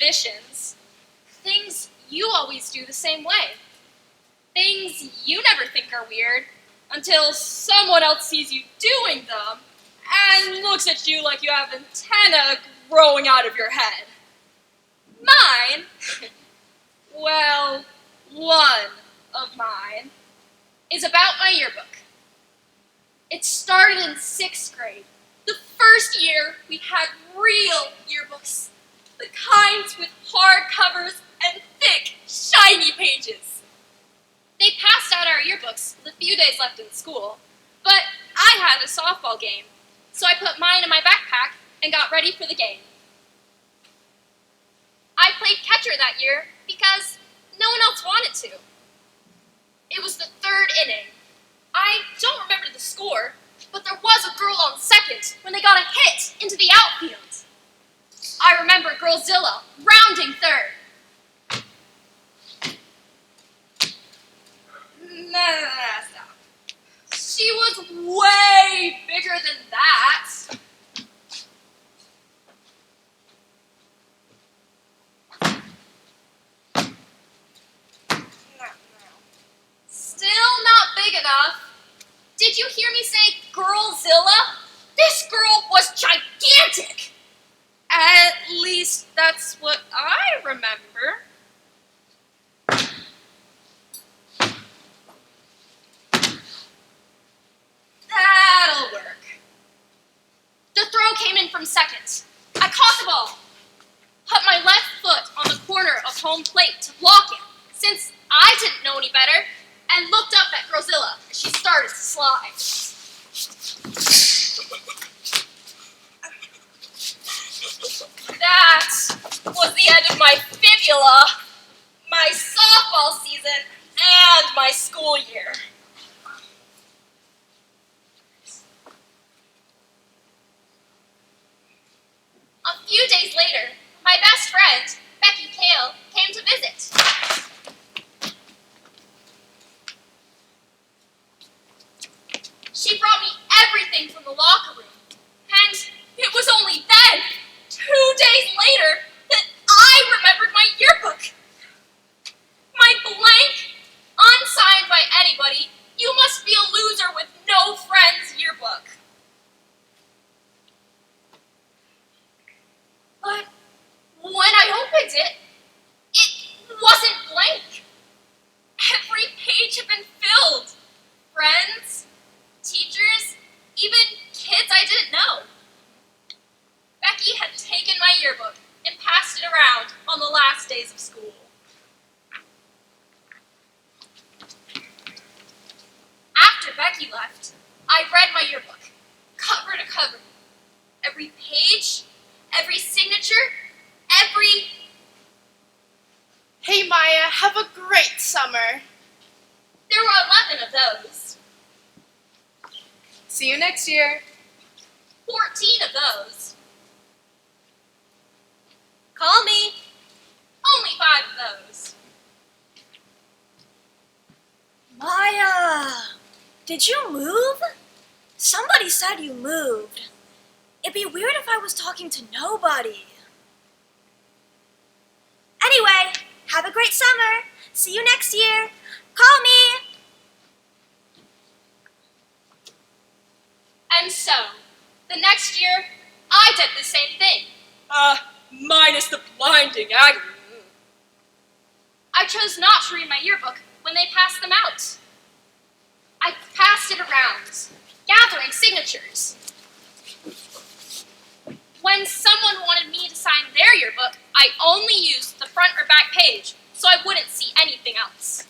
traditions. Things you always do the same way. Things you never think are weird until someone else sees you doing them and looks at you like you have antennae growing out of your head. Mine, well, one of mine, is about my yearbook. It started in 6th grade. The first year we had real yearbooks, the kinds with hard covers and thick, shiny pages. They passed out our yearbooks with a few days left in school, but I had a softball game, so I put mine in my backpack and got ready for the game. I played catcher that year because no one else wanted to. It was the 3rd inning. I don't remember the score, but there was a girl on second when they got a hit into the outfield. I remember Girlzilla rounding third. Stop. She was way bigger than that. Still not big enough. Did you hear me say Girlzilla? This girl was gigantic. At least that's what I remember. That'll work. The throw came in from second. I caught the ball. Put my left foot on the corner of home plate to block it, since I didn't know any better, and looked up at Girlzilla as she started to slide. That was the end of my fibula, my softball season, and my school year. A few days later, my best friend, Becky Kale, came to visit. She brought me everything from the locker room, and it was only then, 2 days later, that I remembered my yearbook. My blank, unsigned by anybody, you must be a loser with no friends yearbook. But when I opened it, it wasn't blank. Every page had been filled. Friends, teachers, even kids I didn't know. Becky had taken my yearbook and passed it around on the last days of school. After Becky left, I read my yearbook, cover to cover. Every page, every signature, every... Hey Maya, have a great summer. There were 11 of those. See you next year. 14 of those. Call me. Only 5 of those. Maya, did you move? Somebody said you moved. It'd be weird if I was talking to nobody. Anyway, have a great summer. See you next year. Call me. And so, the next year, I did the same thing. Minus the blinding agony. I chose not to read my yearbook when they passed them out. I passed it around, gathering signatures. When someone wanted me to sign their yearbook, I only used the front or back page, so I wouldn't see anything else.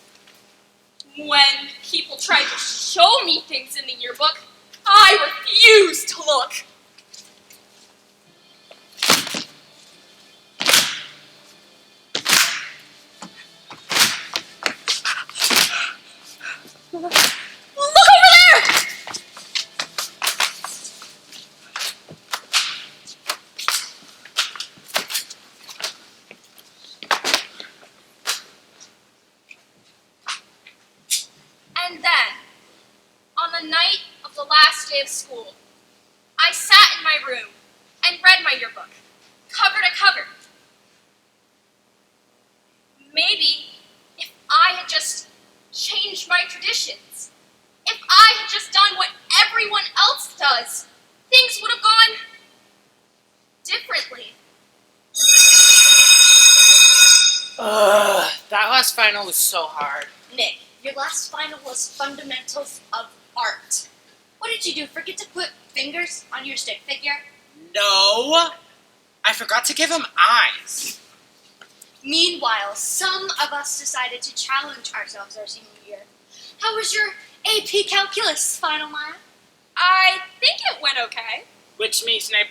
When people tried to show me things in the yearbook, I refused to look. Look over there! And then, on the night of the last day of school, I sat in my room and read my yearbook, cover to cover. Maybe if I had just changed my traditions, if I had just done what everyone else does, things would have gone differently. That last final was so hard. Nick, your last final was fundamentals of art. What did you do? Forget to put fingers on your stick figure? No! I forgot to give him eyes. Meanwhile, some of us decided to challenge ourselves our senior year. How was your AP Calculus final, Maya? I think it went okay. Which means an A+,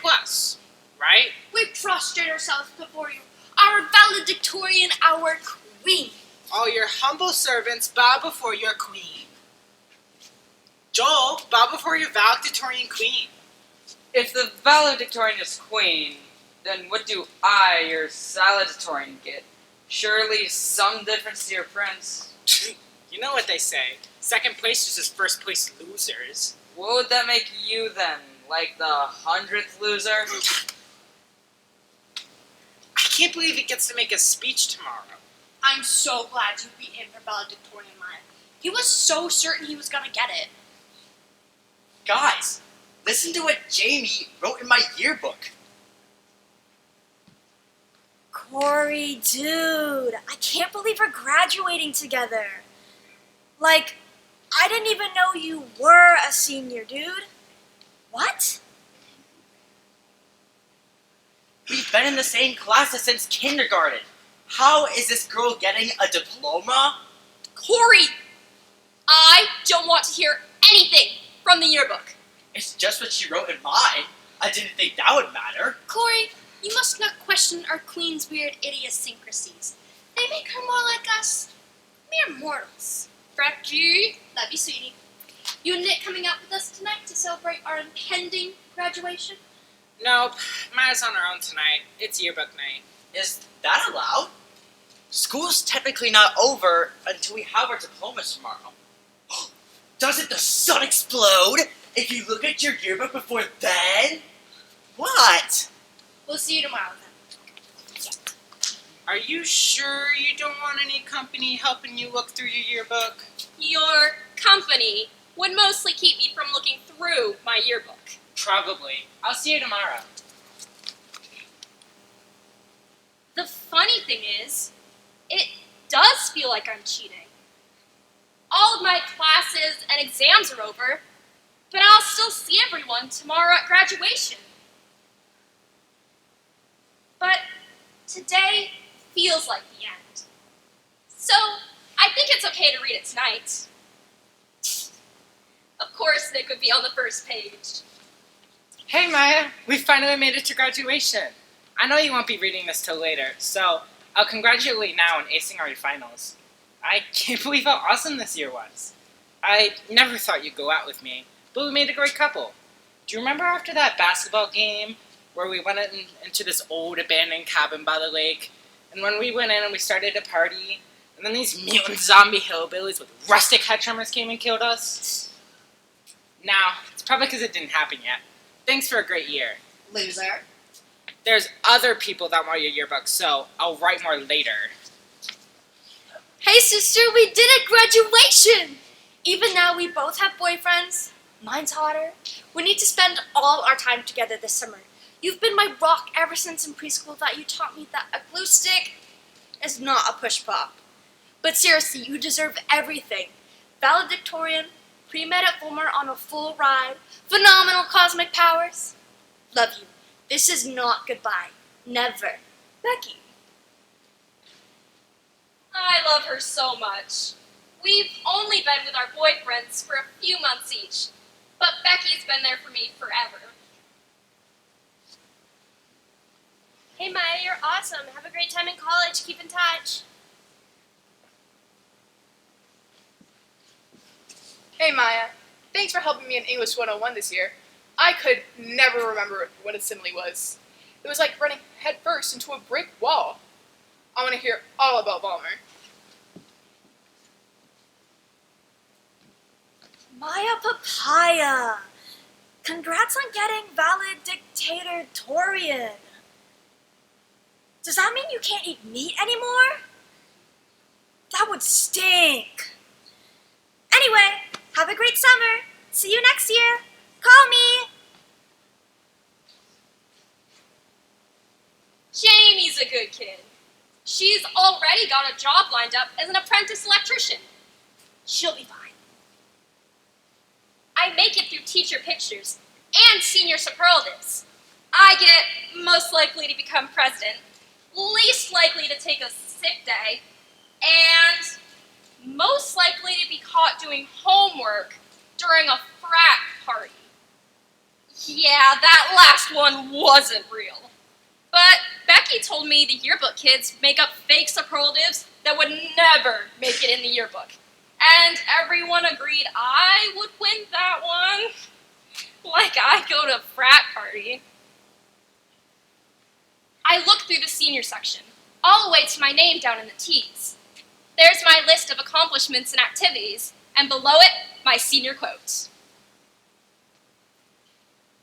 right? We prostrate ourselves before you, our valedictorian, our queen. All your humble servants bow before your queen. Joel, bow before your valedictorian queen. If the valedictorian is queen, then what do I, your salutatorian, get? Surely some difference to your prince. You know what they say. Second place is just first place losers. What would that make you then? Like the 100th loser? I can't believe he gets to make a speech tomorrow. I'm so glad you beat him for valedictorian, Maya. He was so certain he was gonna get it. Guys, listen to what Jamie wrote in my yearbook. Corey, dude, I can't believe we're graduating together. Like, I didn't even know you were a senior, dude. What? We've been in the same classes since kindergarten. How is this girl getting a diploma? Corey, I don't want to hear anything from the yearbook. It's just what she wrote in mine. I didn't think that would matter. Corey, you must not question our queen's weird idiosyncrasies. They make her more like us, mere mortals. Becky, Love you, sweetie. You and Nick coming out with us tonight to celebrate our impending graduation? Nope, Maya's on her own tonight. It's yearbook night. Is that allowed? School's technically not over until we have our diplomas tomorrow. Doesn't the sun explode if you look at your yearbook before then? What? We'll see you tomorrow then. Are you sure you don't want any company helping you look through your yearbook? your company would mostly keep me from looking through my yearbook. Probably. I'll see you tomorrow. The funny thing is, it does feel like I'm cheating. All of my classes and exams are over, but I'll still see everyone tomorrow at graduation. But today feels like the end. So I think it's okay to read it tonight. Of course, they could be on the first page. Hey Maya, we finally made it to graduation. I know you won't be reading this till later, so I'll congratulate you now on acing our finals. I can't believe how awesome this year was. I never thought you'd go out with me, but we made a great couple. Do you remember after that basketball game where we went into this old abandoned cabin by the lake, and when we went in and we started to party, and then these mutant zombie hillbillies with rustic head trimmers came and killed us? Now, it's probably because it didn't happen yet. Thanks for a great year. Loser. There's other people that want your yearbook, so I'll write more later. Hey sister, we did it! Graduation! Even now we both have boyfriends. Mine's hotter. We need to spend all our time together this summer. You've been my rock ever since in preschool that you taught me that a glue stick is not a push pop. But seriously, you deserve everything. Valedictorian, pre-med at Fulmer on a full ride, phenomenal cosmic powers. Love you. This is not goodbye. Never. Becky. I love her so much. We've only been with our boyfriends for a few months each, but Becky's been there for me forever. Hey Maya, you're awesome. Have a great time in college. Keep in touch. Hey Maya, thanks for helping me in English 101 this year. I could never remember what a simile was. It was like running headfirst into a brick wall. I want to hear all about Balmer. Maya Papaya. Congrats on getting valedictorian. Does that mean you can't eat meat anymore? that would stink. Anyway, have a great summer. See you next year. Call me. Jamie's a good kid. She's already got a job lined up as an apprentice electrician. She'll be fine. I make it through teacher pictures and senior superlatives. I get most likely to become president, least likely to take a sick day, and most likely to be caught doing homework during a frat party. Yeah, that last one wasn't real. But Becky told me the yearbook kids make up fake superlatives that would never make it in the yearbook. And everyone agreed I would win that one. Like I go to a frat party. I look through the senior section, all the way to my name down in the T's. There's my list of accomplishments and activities, and below it, my senior quotes.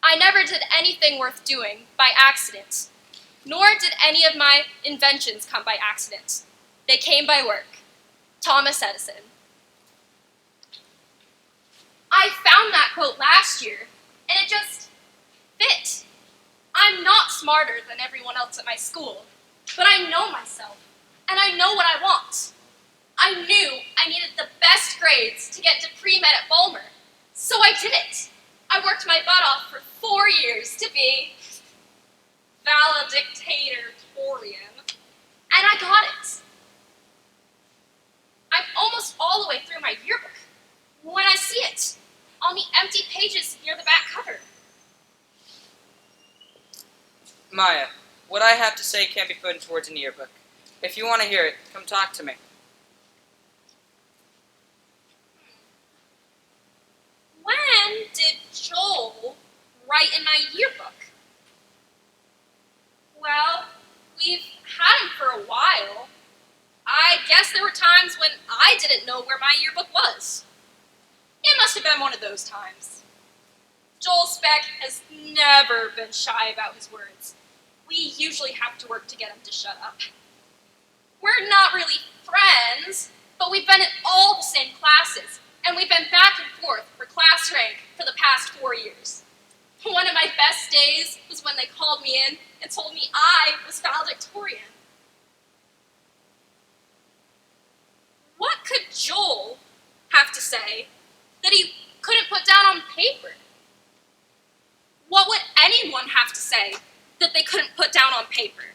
I never did anything worth doing by accident, nor did any of my inventions come by accident. They came by work. Thomas Edison. I found that quote last year, and it just fit. I'm not smarter than everyone else at my school, but I know myself, and I know what I want. I knew I needed the best grades to get to pre-med at Bulmer, so I did it. I worked my butt off for 4 years to be valedictorian, and I got it. I'm almost all the way through my yearbook when I see it on the empty pages near the back cover. Maya, what I have to say can't be put into words in the yearbook. If you want to hear it, come talk to me. When did Joel write in my yearbook? Well, we've had him for a while. I guess there were times when I didn't know where my yearbook was. It must have been one of those times. Joel Speck has never been shy about his words. We usually have to work to get him to shut up. We're not really friends, but we've been in all the same classes, and we've been back and forth for class rank for the past 4 years. One of my best days was when they called me in and told me I was valedictorian. What could Joel have to say that he couldn't put down on paper? What would anyone have to say that they couldn't put down on paper?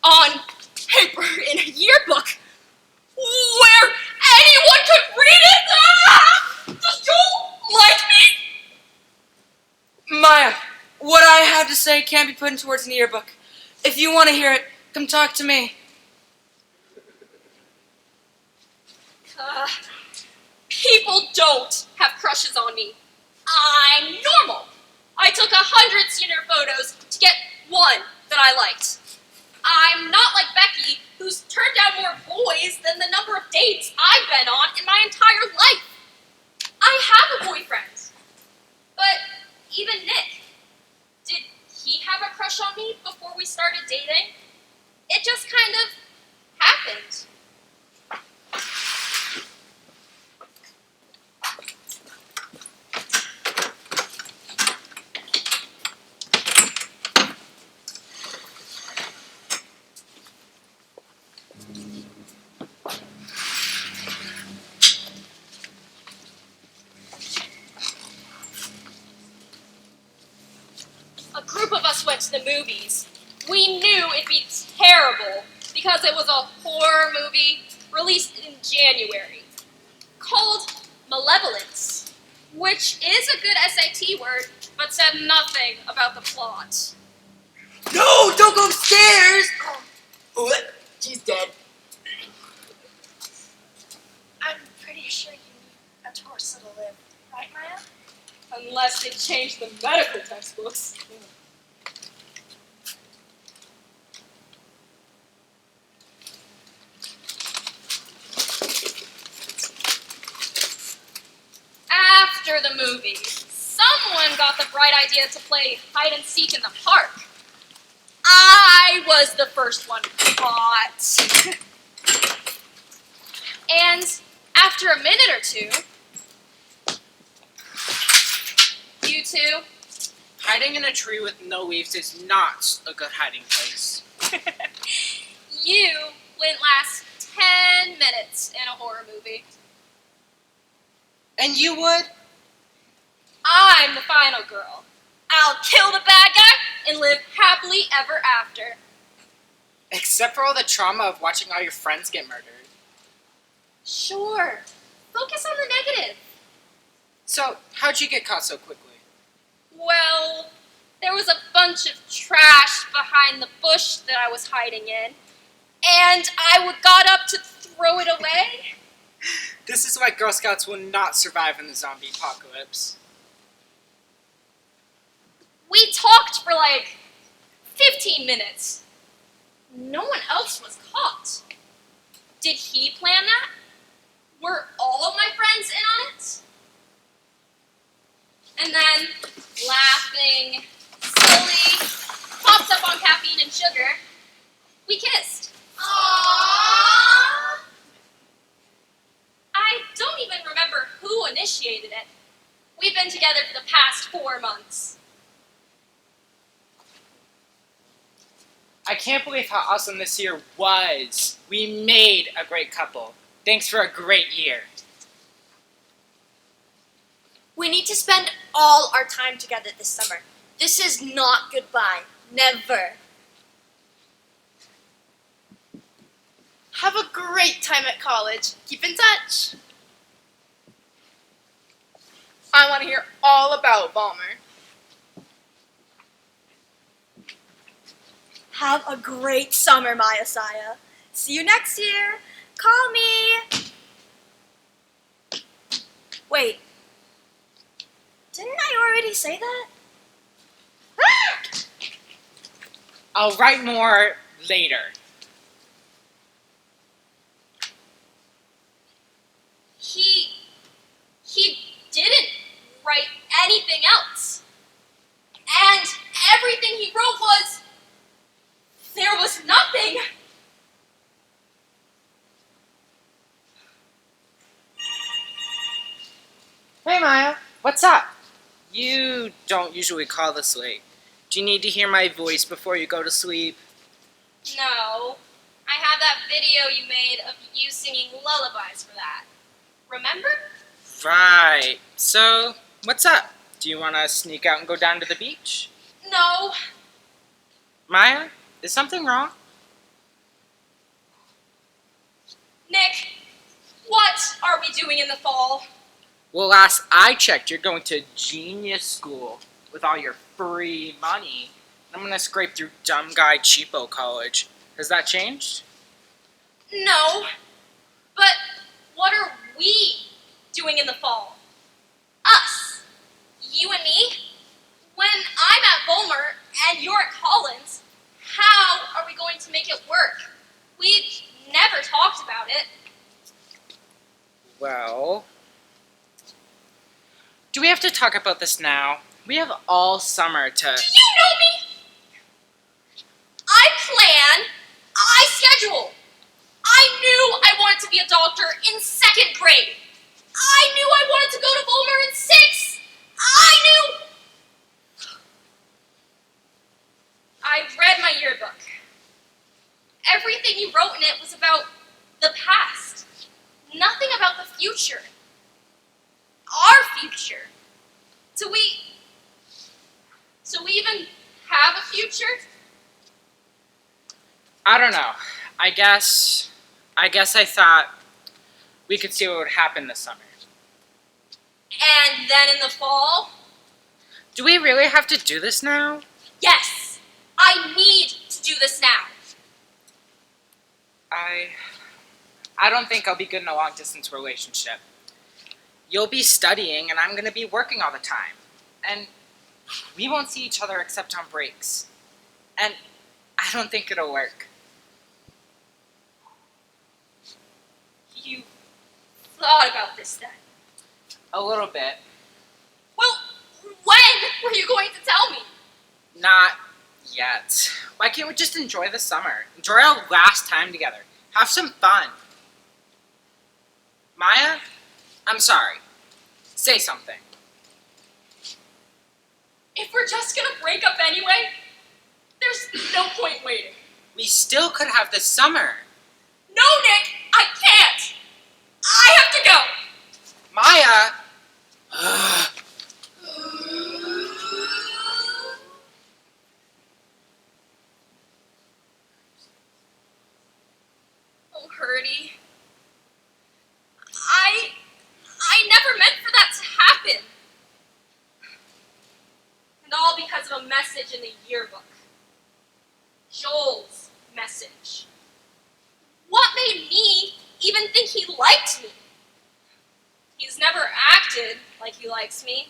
On paper in a yearbook where anyone could read it? Ah! Does Joel like me? Maya, what I have to say can't be put into words in the yearbook. If you want to hear it, come talk to me. People don't have crushes on me. I'm normal. I took 100 senior photos to get one that I liked. I'm not like Becky, who's turned down more boys than the number of dates I've been on in my entire life. I have a boyfriend. But even Nick, did he have a crush on me before we started dating? It just kind of happened. A group of us went to the movies. We knew it'd be terrible because it was a horror movie released in January called Malevolence, which is a good SAT word, but said nothing about the plot. No, don't go upstairs! Oh, she's dead. I'm pretty sure you need a torso to live, right, Maya? Unless they change the medical textbooks. After the movie, someone got the bright idea to play hide and seek in the park. I was the first one caught. And after a minute or two, you two, Hiding in a tree with no leaves is not a good hiding place. you wouldn't last 10 minutes in a horror movie. And you would? I'm the final girl. I'll kill the bad guy and live happily ever after. Except for all the trauma of watching all your friends get murdered. Sure, focus on the negative. So, how'd you get caught so quickly? Well, there was a bunch of trash behind the bush that I was hiding in, and got up to throw it away. This is why Girl Scouts will not survive in the zombie apocalypse. We talked for like 15 minutes. No one else was caught. Did he plan that? Were all of my friends in on it? And then, laughing, silly, popped up on caffeine and sugar, we kissed. Aww! I don't even remember who initiated it. We've been together for the past 4 months. I can't believe how awesome this year was. We made a great couple. Thanks for a great year. We need to spend all our time together this summer. This is not goodbye. Never. Have a great time at college. Keep in touch. I want to hear all about Balmer. Have a great summer, Maya Saya. See you next year. Call me. Wait. Didn't I already say that? I'll write more later. He didn't write anything else. And everything he wrote was, there was nothing. Hey Maya, what's up? You don't usually call this late. Do you need to hear my voice before you go to sleep? No. I have that video you made of you singing lullabies for that. Remember? Right. So, what's up? Do you want to sneak out and go down to the beach? No. Maya, is something wrong? Nick, what are we doing in the fall? Well, last I checked, you're going to genius school with all your free money. I'm going to scrape through dumb guy cheapo college. Has that changed? No. But what are we doing in the fall? Us. You and me? When I'm at Bulmer and you're at Collins, how are we going to make it work? We've never talked about it. Well, do we have to talk about this now? We have all summer to... Do you know me? I plan, I schedule. I knew I wanted to be a doctor in 2nd grade. I knew I wanted to go to Bulmer in 6th. I knew. I read my yearbook. Everything you wrote in it was about the past. Nothing about the future. Our future. Do we even have a future? I don't know. I guess I thought we could see what would happen this summer. And then in the fall? Do we really have to do this now? Yes, I need to do this now. I don't think I'll be good in a long-distance relationship. You'll be studying, and I'm going to be working all the time. And we won't see each other except on breaks. And I don't think it'll work. You thought about this then? A little bit. Well, when were you going to tell me? Not yet. Why can't we just enjoy the summer? Enjoy our last time together. Have some fun. Maya? I'm sorry. Say something. If we're just gonna break up anyway, there's no point waiting. We still could have this summer. No, Nick, I can't. I have to go. Maya! Oh, Gertie. I never meant for that to happen. And all because of a message in the yearbook. Joel's message. What made me even think he liked me? He's never acted like he likes me.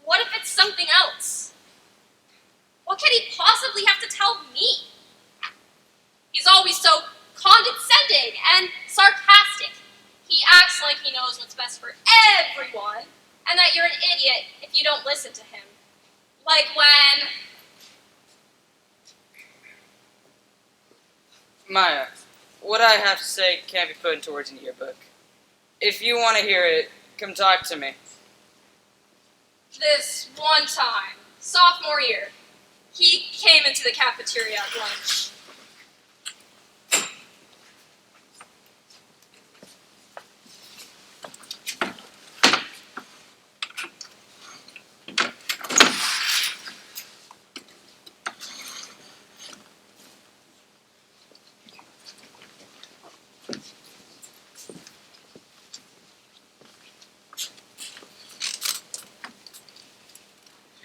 What if it's something else? What could he possibly have to tell me? He's always so condescending and sarcastic. He acts like he knows what's best for everyone, and that you're an idiot if you don't listen to him. Like when... Maya, what I have to say can't be put into words in the yearbook. If you want to hear it, come talk to me. This one time, sophomore year, he came into the cafeteria at lunch.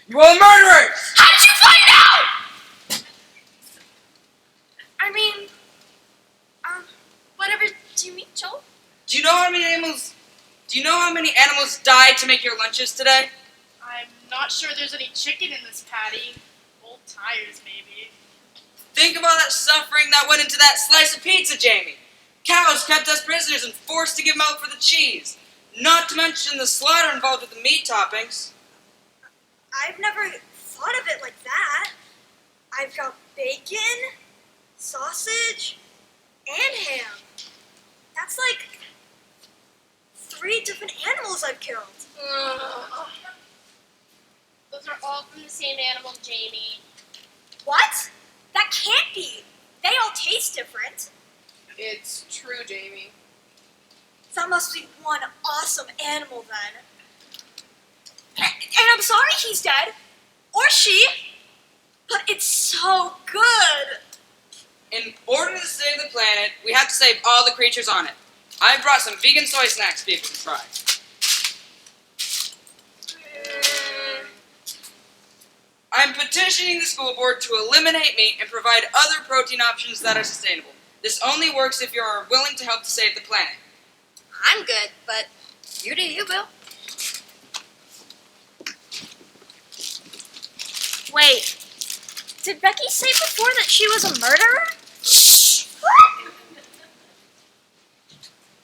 You are murderers! How did you find out? I mean, whatever do you mean, Joel? Do you know how many animals died to make your lunches today? I'm not sure there's any chicken in this patty. Old tires, maybe. Think of all that suffering that went into that slice of pizza, Jamie. Cows kept us prisoners and forced to give milk for the cheese. Not to mention the slaughter involved with the meat toppings. I've never thought of it like that. I've got bacon, sausage, and ham. That's like 3 different animals I've killed. Those are all from the same animal, Jamie. What? That can't be. They all taste different. It's true, Jamie. That must be one awesome animal then. And I'm sorry he's dead. Or she. But it's so good. In order to save the planet, we have to save all the creatures on it. I brought some vegan soy snacks for people to try. I'm petitioning the school board to eliminate meat and provide other protein options that are sustainable. This only works if you are willing to help to save the planet. I'm good, but you do you, Bill. Wait, did Becky say before that she was a murderer? What?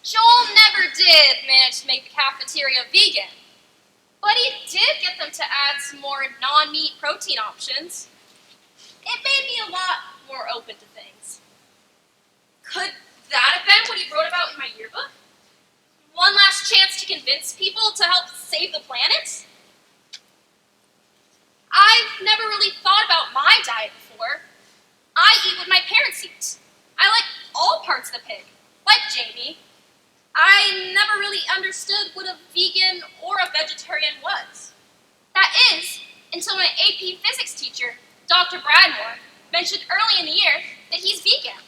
Joel never did manage to make the cafeteria vegan, but he did get them to add some more non-meat protein options. It made me a lot more open to things. Could that have been what he wrote about in my yearbook? One last chance to convince people to help save the planet? I've never really thought about my diet before. I eat what my parents eat. I like all parts of the pig, like Jamie. I never really understood what a vegan or a vegetarian was. That is, until my AP physics teacher, Dr. Bradmore, mentioned early in the year that he's vegan.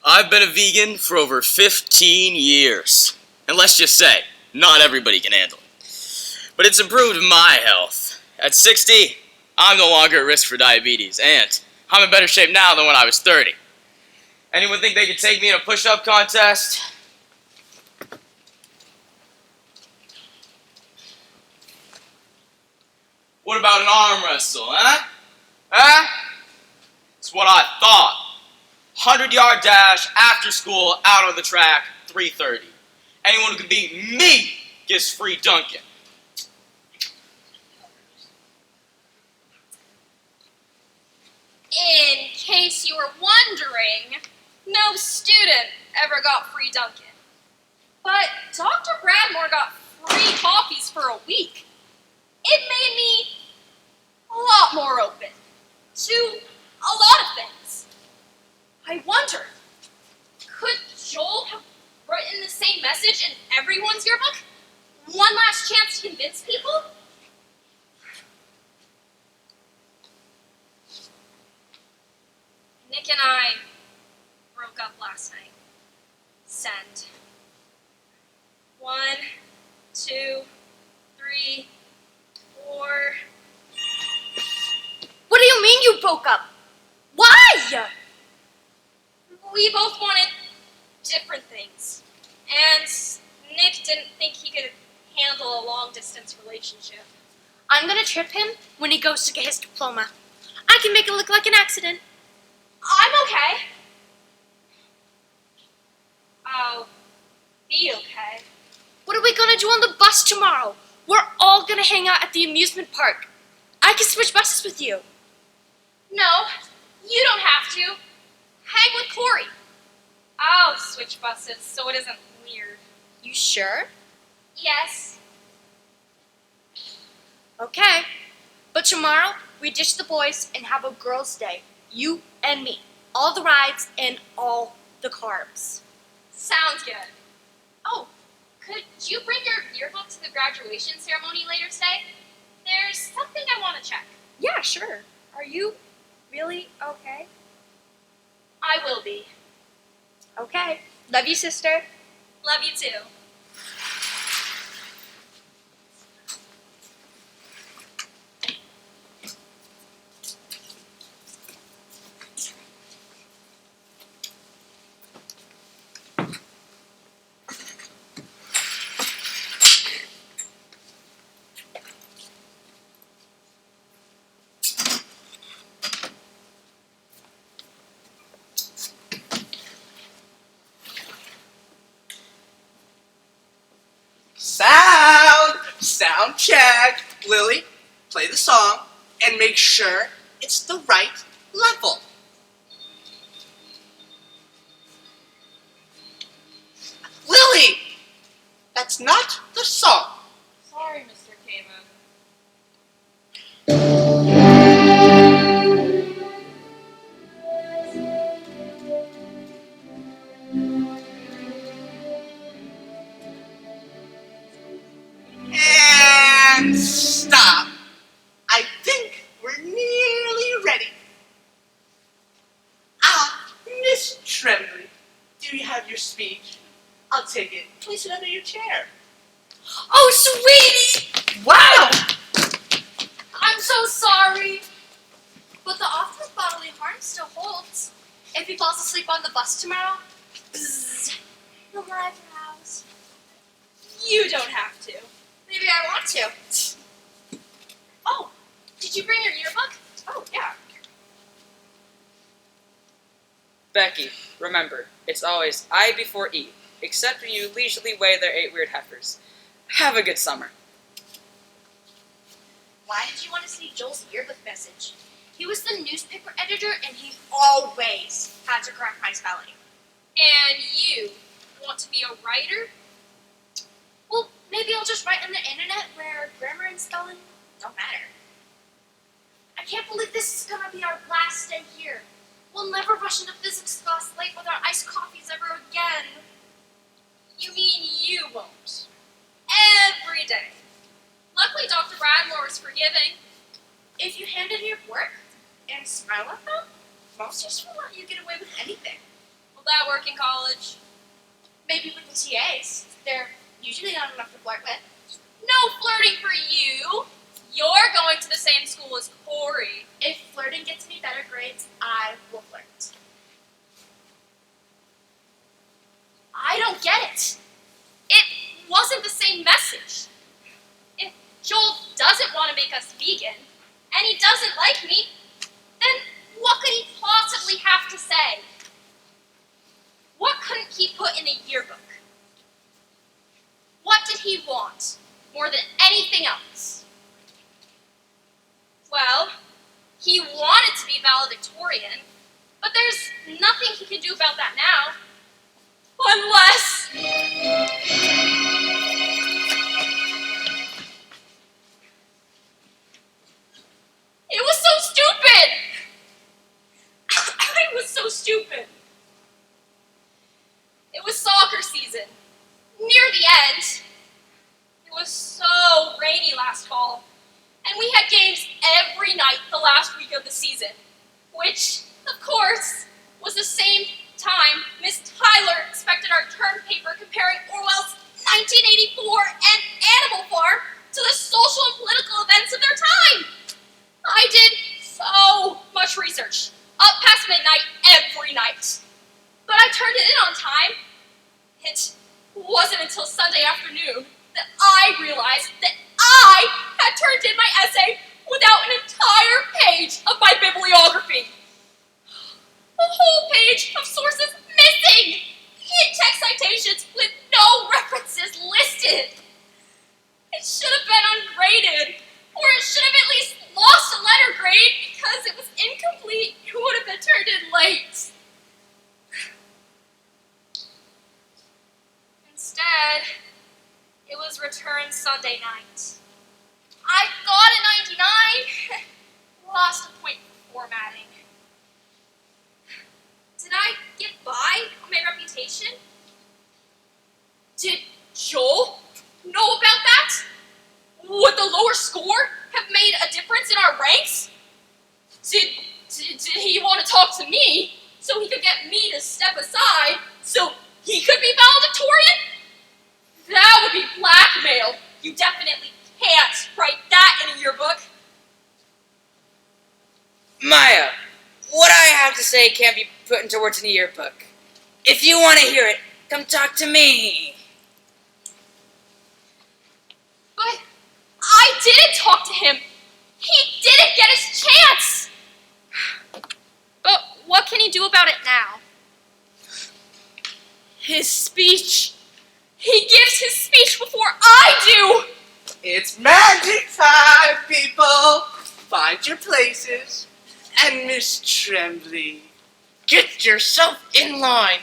I've been a vegan for over 15 years. And let's just say, not everybody can handle it. But it's improved my health. At 60, I'm no longer at risk for diabetes, and I'm in better shape now than when I was 30. Anyone think they could take me in a push-up contest? What about an arm wrestle, huh? Huh? It's what I thought. 100-yard dash, after school, out on the track, 3:30. Anyone who can beat me gets free dunking. case you were wondering, no student ever got free Dunkin'. But Dr. Bradmore got free coffees for a week. It made me a lot more open to a lot of things. I wonder, could Joel have written the same message in everyone's yearbook? One last chance to convince people? Nick and I broke up last night. Send. 1, 2, 3, 4. What do you mean you broke up? Why? We both wanted different things. And Nick didn't think he could handle a long-distance relationship. I'm gonna trip him when he goes to get his diploma. I can make it look like an accident. I'm okay. I'll be okay. What are we gonna do on the bus tomorrow? We're all gonna hang out at the amusement park. I can switch buses with you. No, you don't have to. Hang with Corey. I'll switch buses so it isn't weird. You sure? Yes. Okay. But tomorrow, we ditch the boys and have a girls' day. You and me. All the rides and all the carbs. Sounds good. Oh, could you bring your yearbook to the graduation ceremony later today? There's something I want to check. Yeah, sure. Are you really okay? I will be. Okay. Love you, sister. Love you too. Sound check. Lily, play the song and make sure it's the right level. Lily, that's not the song. Sorry, Mr. Kamen. And stop. I think we're nearly ready. Miss Tremblay, do you have your speech? I'll take it. Place it under your chair. Oh, sweetie! Wow! I'm so sorry. But the offer of bodily harm still holds. If he falls asleep on the bus tomorrow, bzzz, no more eyebrows. You don't have to. Maybe I want to. Oh, did you bring your yearbook? Oh, yeah. Becky, remember, it's always I before E, except when you leisurely weigh their 8 weird heifers. Have a good summer. Why did you want to see Joel's yearbook message? He was the newspaper editor, and he always had to correct my spelling. And you want to be a writer? Well, maybe I'll just write on the internet where grammar and spelling don't matter. I can't believe this is going to be our last day here. We'll never rush into physics class late with our iced coffees ever again. You mean you won't? Every day. Luckily, Dr. Bradmore was forgiving. If you hand in your work and smile at them, most just will let you get away with anything. Will that work in college? Maybe with the TAs. They're usually not enough to flirt with. No flirting for you. You're going to the same school as Corey. If flirting gets me better grades, I will flirt. I don't get it. It wasn't the same message. If Joel doesn't want to make us vegan, and he doesn't like me, then what could he possibly have to say? What couldn't he put in the yearbook? What did he want more than anything else? Well, he wanted to be valedictorian, But there's nothing he can do about that now. Unless... It was so stupid! I was so stupid. It was soccer season. Near the end. It was so rainy last fall. And we had games every night the last week of the season. Which, of course, was the same time Miss Tyler expected our term paper comparing Orwell's 1984 and Animal Farm to the social and political events of their time. I did so much research, up past midnight every night. But I turned it in on time. It wasn't until Sunday afternoon that I realized that I had turned in my essay without an entire page of my bibliography. A whole page of sources missing! In-text citations with no references listed! It should have been ungraded, or it should have at least lost a letter grade because it was incomplete and would have been turned in late. Instead, it was returned Sunday night. I got a 99, lost a point for formatting. Did I get by on my reputation? Did Joel know about that? Would the lower score have made a difference in our ranks? Did he want to talk to me so he could get me to step aside so he could be valedictorian? That would be blackmail. You definitely can't write that in a yearbook. Maya, what I have to say can't be put into words in a yearbook. If you want to hear it, come talk to me. But I didn't talk to him. He didn't get his chance. But what can he do about it now? His speech. He gives his speech before I do. It's magic time, people. Find your places. And Miss Tremblay, get yourself in line.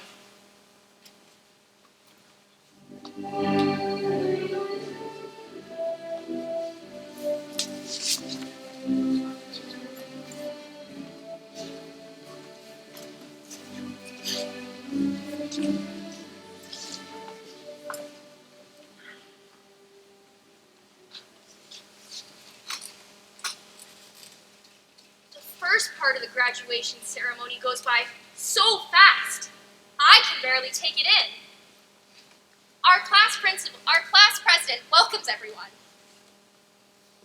First part of the graduation ceremony goes by so fast, I can barely take it in. Our class president welcomes everyone.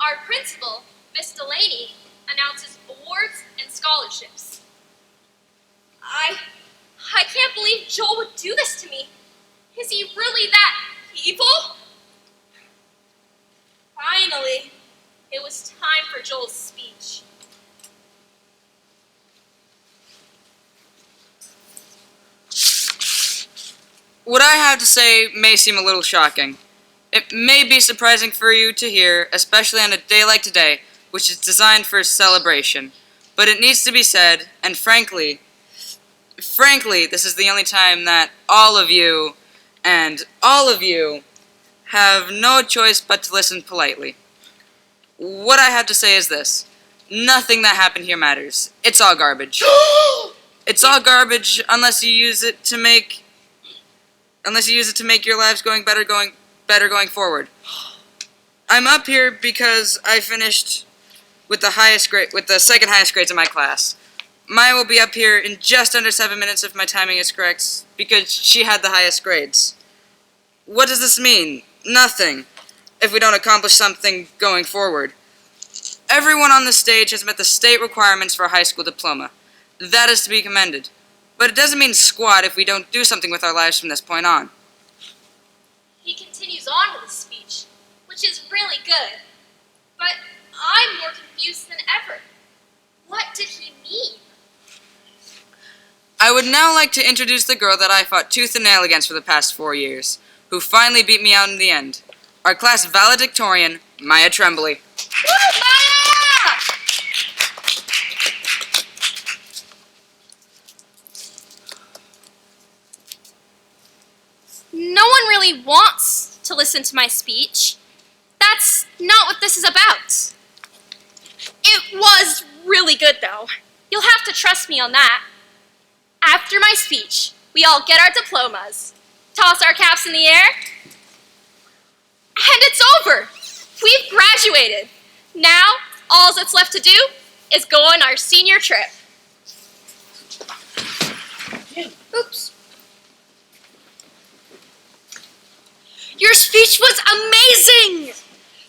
Our principal, Miss Delaney, announces awards and scholarships. I can't believe Joel would do this to me. Is he really that evil? Finally, it was time for Joel's speech. What I have to say may seem a little shocking. It may be surprising for you to hear, especially on a day like today, which is designed for celebration. But it needs to be said, and frankly, this is the only time that all of you have no choice but to listen politely. What I have to say is this. Nothing that happened here matters. It's all garbage. It's all garbage unless you use it to make your lives better going forward. I'm up here because I finished with the second highest grades in my class. Maya will be up here in just under 7 minutes if my timing is correct, because she had the highest grades. What does this mean? Nothing, if we don't accomplish something going forward. Everyone on the stage has met the state requirements for a high school diploma. That is to be commended. But it doesn't mean squat if we don't do something with our lives from this point on. He continues on with his speech, which is really good. But I'm more confused than ever. What did he mean? I would now like to introduce the girl that I fought tooth and nail against for the past 4 years, who finally beat me out in the end. Our class valedictorian, Maya Tremblay. Woo, Maya! really wants to listen to my speech. That's not what this is about. It was really good, though. You'll have to trust me on that. After my speech, we all get our diplomas, toss our caps in the air, and it's over. We've graduated. Now, all that's left to do is go on our senior trip. Oops. Your speech was amazing!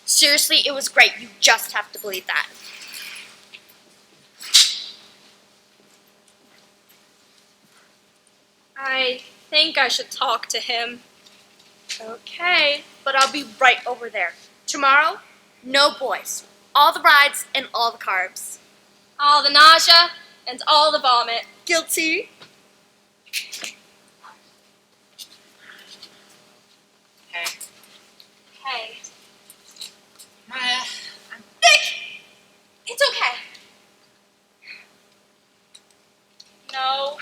Seriously, it was great. You just have to believe that. I think I should talk to him. Okay, but I'll be right over there. Tomorrow, no boys. All the rides and all the carbs. All the nausea and all the vomit. Guilty. Hey, Hey, Maya. it's okay. No,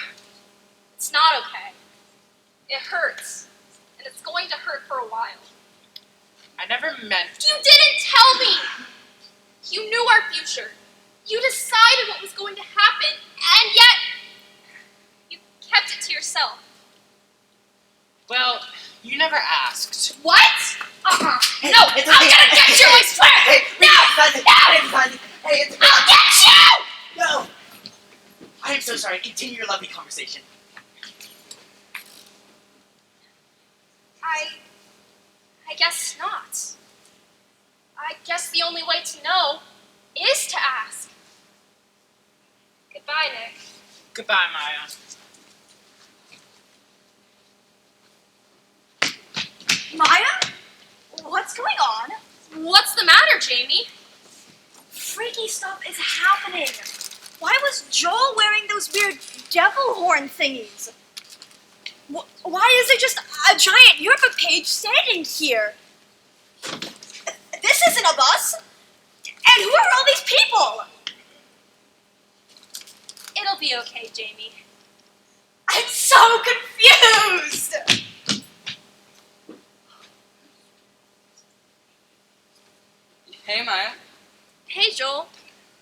it's not okay. It hurts, and it's going to hurt for a while. I never meant. You didn't tell me! You knew our future. You decided what was going to happen, and yet you kept it to yourself. Well, you never asked. What? Hey, No, it's I'm okay. gonna get you, I swear! Hey, No! Hey, it's I'll get you! No! I am so sorry. Continue your lovely conversation. I guess not. I guess the only way to know is to ask. Goodbye, Nick. Goodbye, Maya. Maya? What's going on? What's the matter, Jamie? Freaky stuff is happening. Why was Joel wearing those weird devil horn thingies? Why is there just a giant Yearbook page standing here? This isn't a bus. And who are all these people? It'll be okay, Jamie. I'm so confused. Hey, Maya. Hey, Joel.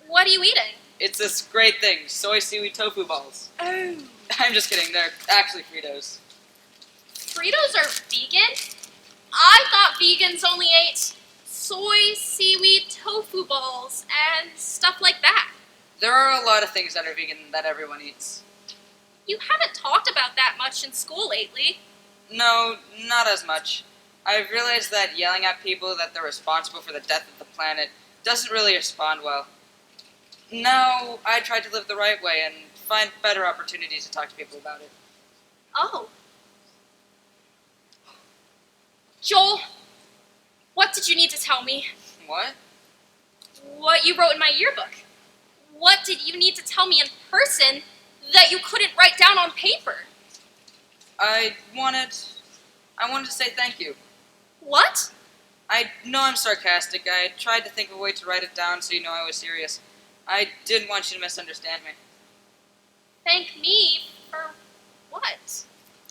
What are you eating? It's this great thing, soy seaweed tofu balls. Oh. I'm just kidding, they're actually Fritos. Fritos are vegan? I thought vegans only ate soy, seaweed, tofu balls, and stuff like that. There are a lot of things that are vegan that everyone eats. You haven't talked about that much in school lately. No, not as much. I've realized that yelling at people that they're responsible for the death of the planet doesn't really respond well. Now, I try to live the right way and find better opportunities to talk to people about it. Oh. Joel, what did you need to tell me? What? What you wrote in my yearbook. What did you need to tell me in person that you couldn't write down on paper? I wanted to say thank you. What? I know I'm sarcastic. I tried to think of a way to write it down so you know I was serious. I didn't want you to misunderstand me. Thank me for what?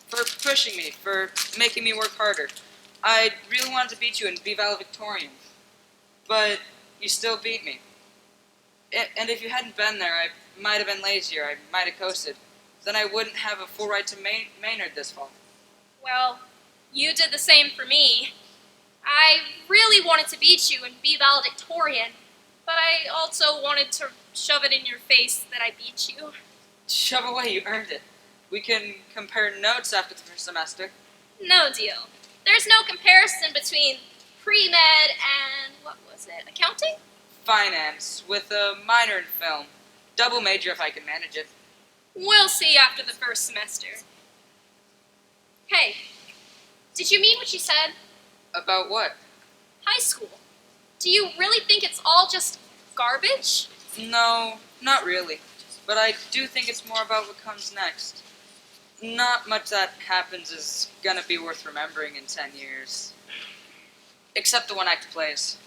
For pushing me, for making me work harder. I really wanted to beat you and be valedictorian. But you still beat me. And if you hadn't been there, I might have been lazier. I might have coasted. Then I wouldn't have a full ride to Maynard this fall. Well, you did the same for me. I really wanted to beat you and be valedictorian, but I also wanted to shove it in your face that I beat you. Shove away, you earned it. We can compare notes after the first semester. No deal. There's no comparison between pre-med and, what was it, accounting? Finance, with a minor in film. Double major if I can manage it. We'll see after the first semester. Hey, did you mean what you said? About what? High school. Do you really think it's all just garbage? No, not really. But I do think it's more about what comes next. Not much that happens is gonna be worth remembering in 10 years. Except the one-act plays.